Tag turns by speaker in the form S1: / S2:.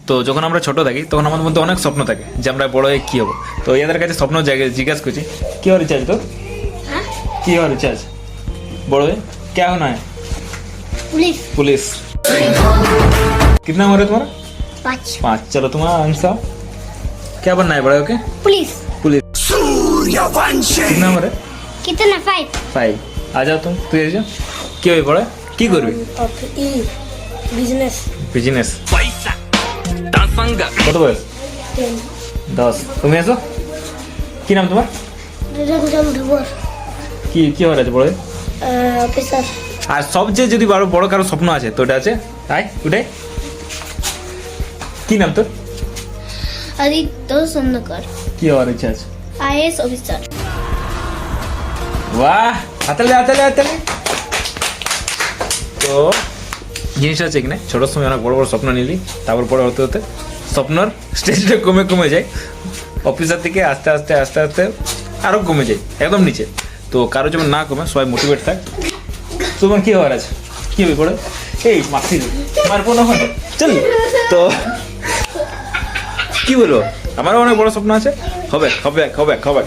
S1: তো যখন আমরা ছোট থাকি তখন আমাদের মধ্যে অনেক স্বপ্ন থাকে যে আমরা বড় হয়ে কী হবো। তো এদের কাছে স্বপ্ন জায়গায় জিজ্ঞাসা করছি কী হওয়ার ইচ্ছা আছে তোর? কী হওয়ার ইচ্ছা আছে बड़ो है? क्या होना है?
S2: पुलिस।
S1: पुलिस। कितना उम्र है तुम्हारा? 5। चलो तुम्हारा आंसर क्या बनना है बड़े होके?
S2: पुलिस।
S1: पुलिस। कितना उम्र है?
S2: कितना 5?
S1: 5। आ जाओ तुम তুই এসো কি হবে বড় কি করবি?
S2: बिजनेस।
S1: বিজনেস কত বয়স? 10। তুমি এসো কি নাম তোমার?
S2: रंजन ढुबर।
S1: কি কি হওয়ার আছে বড় হয়ে?
S2: ऑफिसर।
S1: আর সবচেয়ে যদি বড় বড় কারো স্বপ্ন আছে তো এটা আছে আয় উঠে কি নাম তোর?
S2: आदित्य सोनकर।
S1: কি হওয়ার ইচ্ছা আছে?
S2: IAS officer.
S1: বাহ হাতালে হাতালে হাতালে। তো জিনিসটা হচ্ছে কিনা ছোটোর সময় অনেক বড় বড় স্বপ্ন নিলি তারপর বড় হতে হতে স্বপ্নর স্টেজটা কমে কমে যায় অফিসার থেকে আস্তে আস্তে আস্তে আস্তে আরও কমে যায় একদম নিচে। তো কারো যেমন না কমে সবাই মোটিভেট থাক। তোমার কী হওয়ার আছে কী হবে পড়ে? এই মাসি আমার কোনো হয় চল। তো কি বলবো আমারও অনেক বড় স্বপ্ন আছে হবে হবে হবে হবে।